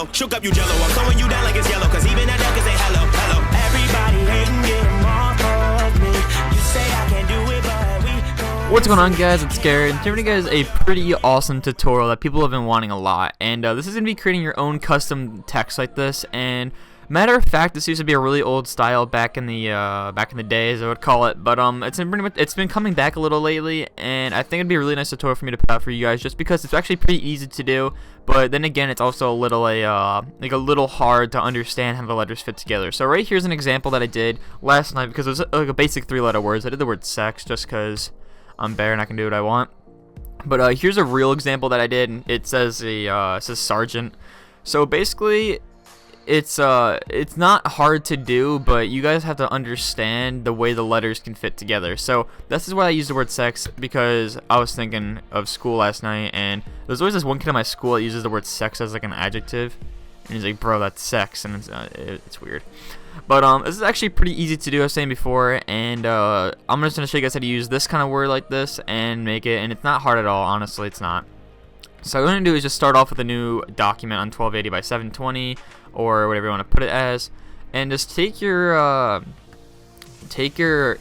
mellow. Shook up you jello. I'm throwing you down like it's yellow. Cause even that duck can say hello, hello. Everybody hating, getting off of me. You say I can't do it, but we. What's going on, guys? It's Garrett. I'm giving you guys a pretty awesome tutorial that people have been wanting a lot. And this is going to be creating your own custom text like this. And matter of fact, this used to be a really old style back in the days, I would call it. But it's been coming back a little lately, and I think it'd be a really nice tutorial for me to put out for you guys, just because it's actually pretty easy to do. But then again, it's also a little hard to understand how the letters fit together. So right here's an example that I did last night, because it was like a basic 3-letter words. I did the word sex just because I'm Behr and I can do what I want. But here's a real example that I did. And it says sergeant. So basically, it's not hard to do, but you guys have to understand the way the letters can fit together. So this is why I use the word sex, because I was thinking of school last night, and there's always this one kid in my school that uses the word sex as like an adjective, and he's like, bro, that's sex, and it's weird. But this is actually pretty easy to do, I was saying before, and I'm just gonna show you guys how to use this kind of word like this and make it, and it's not hard at all. Honestly, it's not. So what I'm going to do is just start off with a new document on 1280 by 720 or whatever you want to put it as, and just take your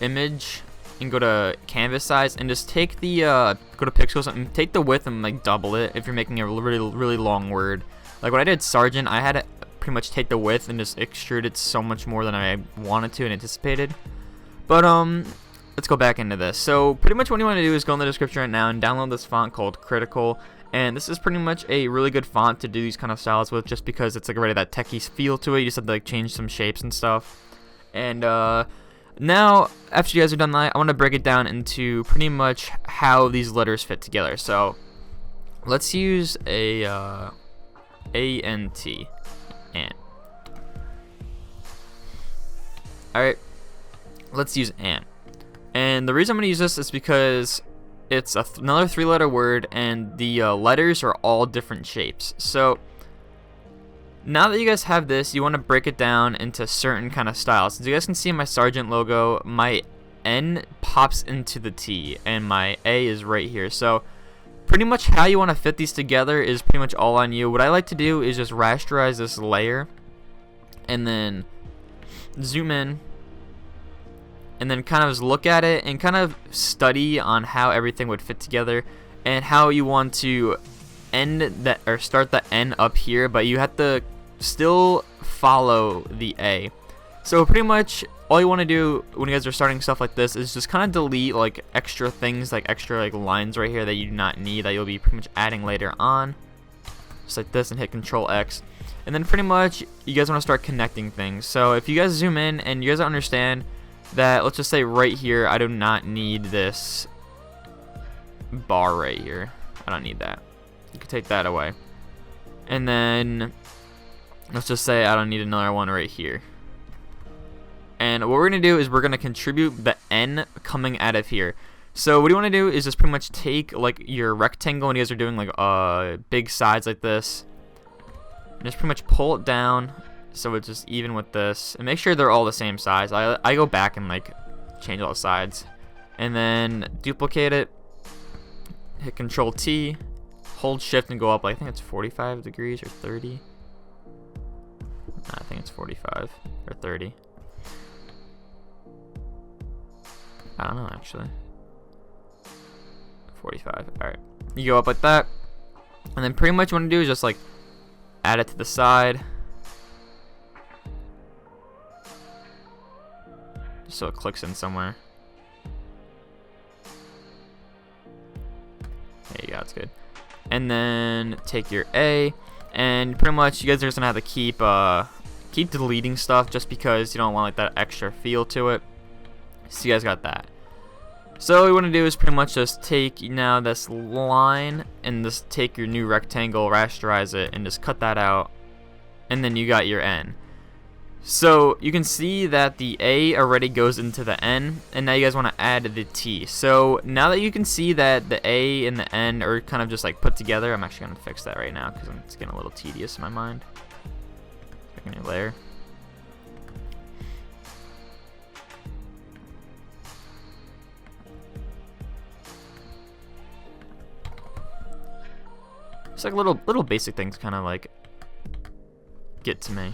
image and go to canvas size, and just take the go to pixels and take the width and like double it if you're making a really long word. Like when I did sergeant, I had to pretty much take the width and just extrude it so much more than I wanted to and anticipated. But let's go back into this. So pretty much what you want to do is go in the description right now and download this font called Critical. And this is pretty much a really good font to do these kind of styles with, just because it's like already that techie feel to it. You just have to like change some shapes and stuff. And now, after you guys are done that, I want to break it down into pretty much how these letters fit together. So let's use a A-N-T. Ant. Alright, let's use ant. And the reason I'm going to use this is because it's another 3-letter word, and the letters are all different shapes. So now that you guys have this, you want to break it down into certain kind of styles. As you guys can see in my Sergeant logo, my N pops into the T, and my A is right here. So pretty much how you want to fit these together is pretty much all on you. What I like to do is just rasterize this layer, and then zoom in, and then kind of just look at it and kind of study on how everything would fit together and how you want to end that or start the N up here, but you have to still follow the A. So pretty much all you want to do when you guys are starting stuff like this is just kind of delete like extra things, like extra like lines right here that you do not need, that you'll be pretty much adding later on, just like this, and hit Control X. And then pretty much you guys want to start connecting things. So if you guys zoom in and you guys understand that, let's just say right here, I do not need this bar right here. I don't need that. You can take that away. And then let's just say I don't need another one right here. And what we're going to do is we're going to contribute the N coming out of here. So what you want to do is just pretty much take like your rectangle, and you guys are doing like big sides like this, and just pretty much pull it down so it's just even with this, and make sure they're all the same size. I go back and like change all the sides, and then duplicate it, hit Control T, hold Shift and go up, like I think it's 45 degrees or 30. I think it's 45 or 30. I don't know actually. 45. Alright. You go up like that, and then pretty much what you want to do is just like add it to the side, just so it clicks in somewhere. There you go, that's good. And then take your A, and pretty much you guys are just gonna have to keep deleting stuff, just because you don't want like that extra feel to it. So you guys got that. So what you want to do is pretty much just take now this line and just take your new rectangle, rasterize it, and just cut that out, and then you got your N. So you can see that the A already goes into the N, and now you guys want to add the T. So now that you can see that the A and the N are kind of just like put together, I'm actually going to fix that right now because it's getting a little tedious in my mind. Pick a new layer. It's like little basic things, kind of like get to me.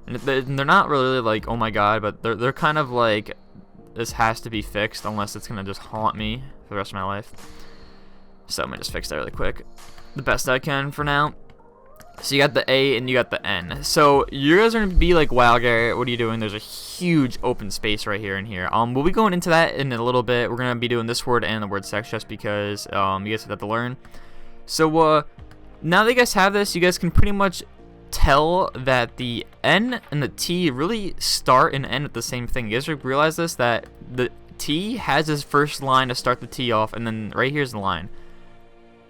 And they're not really like, oh my god, but they're kind of like, this has to be fixed unless it's gonna just haunt me for the rest of my life. So I'm gonna just fix that really quick, the best I can for now. So you got the A and you got the N. So you guys are gonna be like, wow, Garrett, what are you doing? There's a huge open space right here and here. We'll be going into that in a little bit. We're gonna be doing this word and the word sex just because you guys have to learn. So now that you guys have this, you guys can pretty much tell that the N and the T really start and end with the same thing. You guys realize this, that the T has this first line to start the T off, and then right here's the line.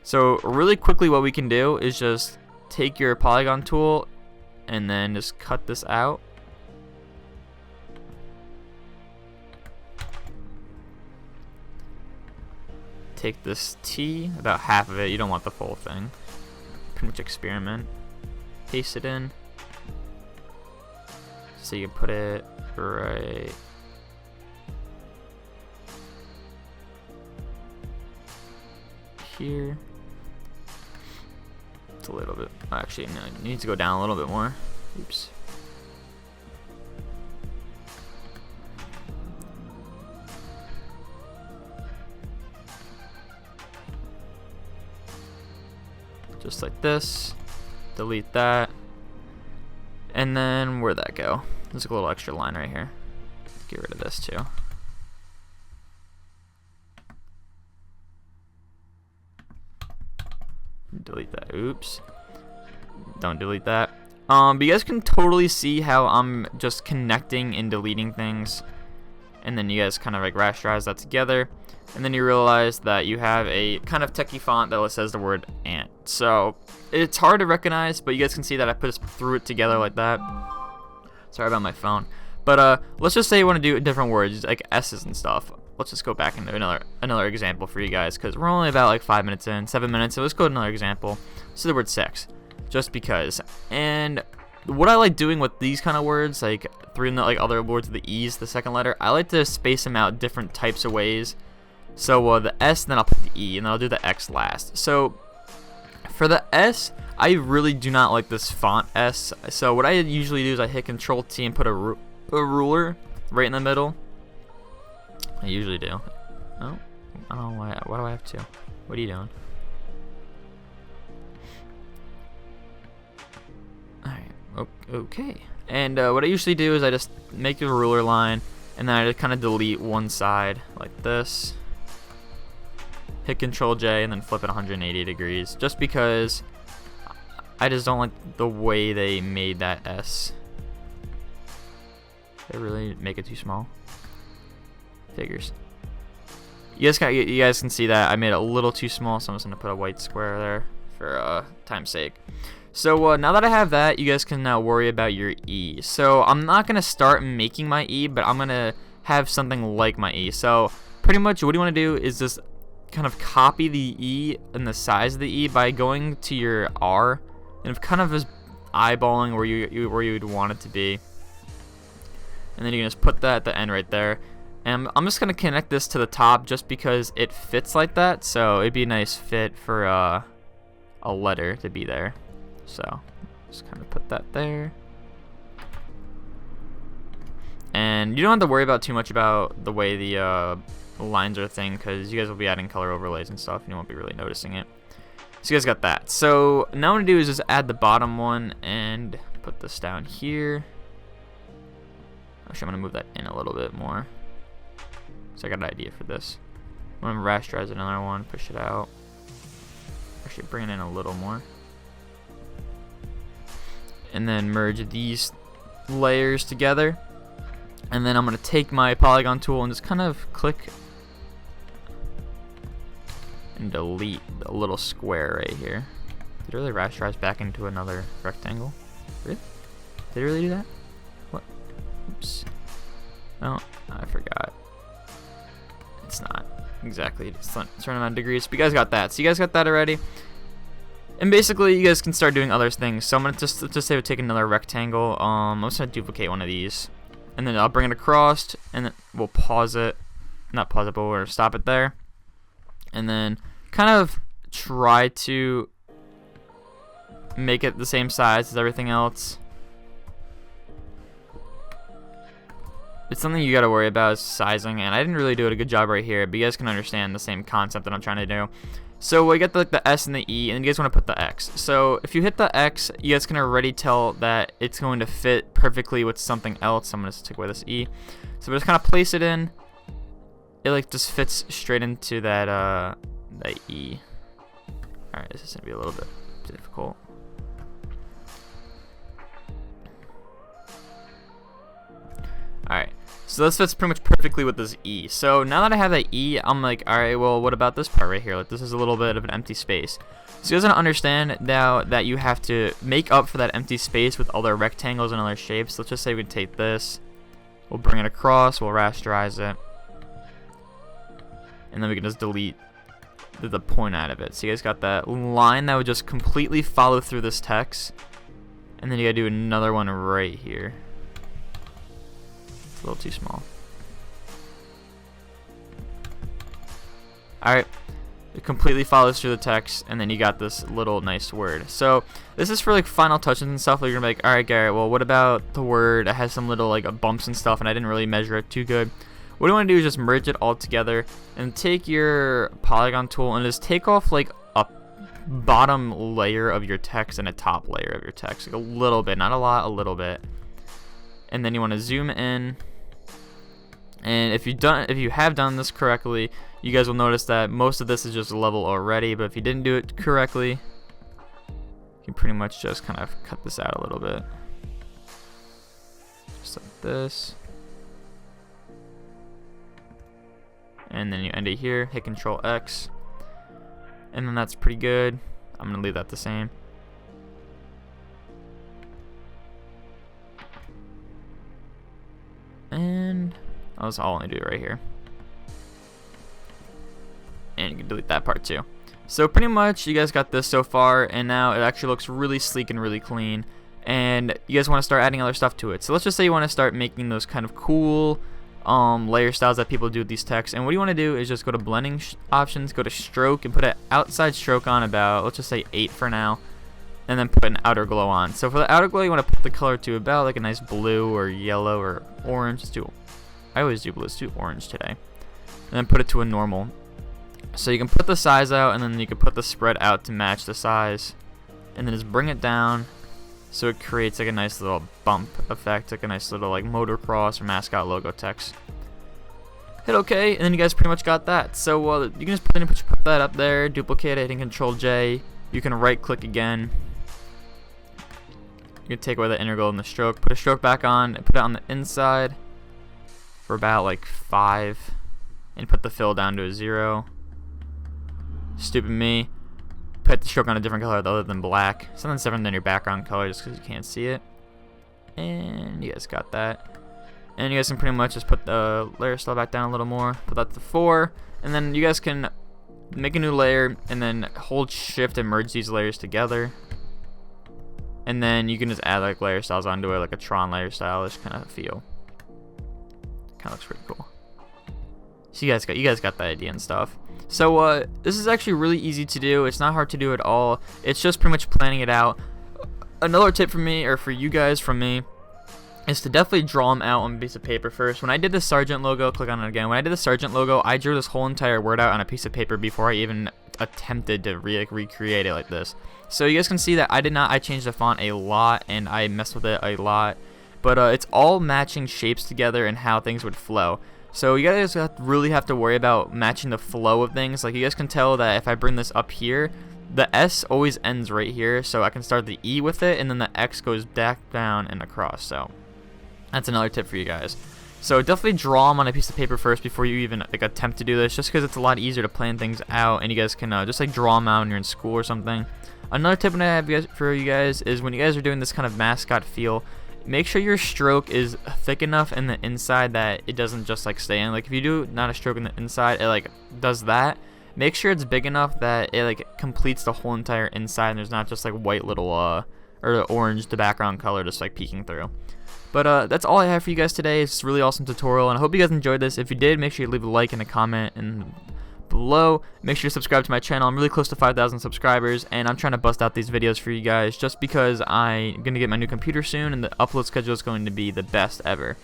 So really quickly what we can do is just take your polygon tool and then just cut this out. Take this T, about half of it, you don't want the full thing. Pretty much experiment. Paste it in. So you can put it right here. It's a little bit, actually no, it needs to go down a little bit more. Oops. Just like this. Delete that. And then where'd that go? There's a little extra line right here. Get rid of this too. Delete that. Oops. Don't delete that. But you guys can totally see how I'm just connecting and deleting things. And then you guys kind of like rasterize that together. And then you realize that you have a kind of techie font that says the word ant. So it's hard to recognize, but you guys can see that I threw it together like that. Sorry about my phone. But let's just say you want to do different words, like S's and stuff. Let's just go back into another example for you guys, because we're only about like 5 minutes in, 7 minutes. So let's go to another example. So the word sex, just because. And what I like doing with these kind of words, like like other words with the E's, the second letter, I like to space them out different types of ways. So the S, then I'll put the E, and then I'll do the X last. So for the S, I really do not like this font S. So what I usually do is I hit Control T and put a ruler right in the middle. I usually do. Oh, I don't know why. Why do I have to? What are you doing? Alright, okay. And what I usually do is I just make a ruler line, and then I just kind of delete one side like this. Hit Control J and then flip it 180 degrees, just because I just don't like the way they made that S. They really make it too small. Figures. You guys can see that I made it a little too small, so I'm just gonna put a white square there for time's sake. So now that I have that, you guys can now worry about your E. So I'm not gonna start making my E, but I'm gonna have something like my E. So pretty much what you want to do is just kind of copy the E and the size of the E by going to your R and kind of just eyeballing where you would want it to be, and then you can just put that at the end right there. And I'm just gonna connect this to the top just because it fits like that, so it'd be a nice fit for a letter to be there. So just kind of put that there, and you don't have to worry about too much about the way the lines are thing, because you guys will be adding color overlays and stuff and you won't be really noticing it. So you guys got that. So now what I'm gonna do is just add the bottom one and put this down here. Actually, I'm gonna move that in a little bit more, so I got an idea for this. I'm gonna rasterize another one, push it out. Actually, bring it in a little more, and then merge these layers together. And then I'm gonna take my polygon tool and just kind of click and delete the little square right here. Did it really rasterize back into another rectangle? Really? Did it really do that? What? Oops. Oh, I forgot. It's not exactly a certain amount of degrees, but you guys got that. So you guys got that already. And basically, you guys can start doing other things. So I'm gonna just say we'll take another rectangle. I'm just gonna duplicate one of these, and then I'll bring it across, and then we'll pause it. Not pause it, but we'll stop it there. And then kind of try to make it the same size as everything else. It's something you gotta worry about is sizing, and I didn't really do a good job right here, but you guys can understand the same concept that I'm trying to do. So we got the S and the E, and you guys want to put the X. So if you hit the X, you guys can already tell that it's going to fit perfectly with something else. I'm going to take away this E. So we just kind of place it in. It like just fits straight into that E. Alright, this is going to be a little bit difficult. Alright, so this fits pretty much perfectly with this E. So now that I have that E, I'm like, alright, well, what about this part right here? Like, this is a little bit of an empty space. So you guys gotta understand now that you have to make up for that empty space with other rectangles and other shapes. Let's just say we take this, we'll bring it across, we'll rasterize it, and then we can just delete the point out of it. So you guys got that line that would just completely follow through this text, and then you gotta do another one right here. A little too small. Alright, it completely follows through the text, and then you got this little nice word. So this is for like final touches and stuff. Like you're gonna be like, alright Garrett, well what about the word that has some little like bumps and stuff, and I didn't really measure it too good. What you want to do is just merge it all together and take your polygon tool and just take off like a bottom layer of your text and a top layer of your text, like a little bit, not a lot, a little bit. And then you want to zoom in. And if you have done this correctly, you guys will notice that most of this is just level already. But if you didn't do it correctly, you can pretty much just kind of cut this out a little bit, just like this. And then you end it here. Hit Control X, and then that's pretty good. I'm gonna leave that the same. And I'll only do it right here. And you can delete that part too. So pretty much you guys got this so far, and now it actually looks really sleek and really clean. And you guys want to start adding other stuff to it. So let's just say you want to start making those kind of cool layer styles that people do with these texts. And what you want to do is just go to blending options, go to stroke, and put an outside stroke on about, let's just say 8 for now. And then put an outer glow on. So for the outer glow, you want to put the color to about like a nice blue or yellow or orange. I always do blue. Let's do orange today. And then put it to a normal. So you can put the size out, and then you can put the spread out to match the size. And then just bring it down so it creates like a nice little bump effect, like a nice little like motocross or mascot logo text. Hit OK, and then you guys pretty much got that. So you can just put that up there, duplicate it, hitting Control J. You can right click again. You can take away the integral and the stroke, put a stroke back on, and put it on the inside for about like 5, and put the fill down to a 0. Stupid me. Put the stroke on a different color other than black, something different than your background color, just because you can't see it. And you guys got that. And you guys can pretty much just put the layer style back down a little more, put that to 4, and then you guys can make a new layer and then hold shift and merge these layers together. And then you can just add like layer styles onto it, like a Tron layer style-ish kind of feel. Kind of looks pretty cool. So you guys got the idea and stuff. So this is actually really easy to do. It's not hard to do at all. It's just pretty much planning it out. Another tip from me, or for you guys from me, is to definitely draw them out on a piece of paper first. When I did the Sergeant logo, click on it again. When I did the Sergeant logo, I drew this whole entire word out on a piece of paper before I even attempted to recreate it like this. So you guys can see that I changed the font a lot, and I messed with it a lot. But it's all matching shapes together and how things would flow. So you guys really have to worry about matching the flow of things. Like you guys can tell that if I bring this up here, the S always ends right here, so I can start the E with it, and then the X goes back down and across. So that's another tip for you guys. So definitely draw them on a piece of paper first before you even like attempt to do this, just because it's a lot easier to plan things out, and you guys can just like draw them out when you're in school or something. Another tip I have for you guys is when you guys are doing this kind of mascot feel, make sure your stroke is thick enough in the inside that it doesn't just like stay in. Like if you do not a stroke in the inside, it like does that. Make sure it's big enough that it like completes the whole entire inside, and there's not just like white little or orange, the background color just like peeking through. But that's all I have for you guys today. It's a really awesome tutorial, and I hope you guys enjoyed this. If you did, make sure you leave a like and a comment and below. Make sure to subscribe to my channel. I'm really close to 5,000 subscribers, and I'm trying to bust out these videos for you guys just because I'm going to get my new computer soon, and the upload schedule is going to be the best ever.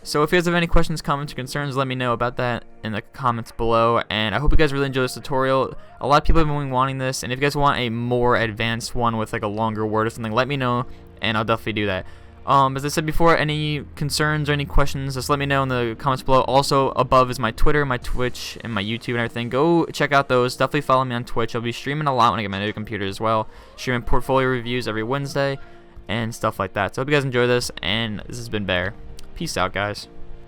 So if you guys have any questions, comments, or concerns, let me know about that in the comments below. And I hope you guys really enjoy this tutorial. A lot of people have been wanting this, and if you guys want a more advanced one with like a longer word or something, let me know, and I'll definitely do that. As I said before, any concerns or any questions, just let me know in the comments below. Also, above is my Twitter, my Twitch, and my YouTube and everything. Go check out those. Definitely follow me on Twitch. I'll be streaming a lot when I get my new computer as well. Streaming portfolio reviews every Wednesday and stuff like that. So I hope you guys enjoy this, and this has been Behr. Peace out, guys.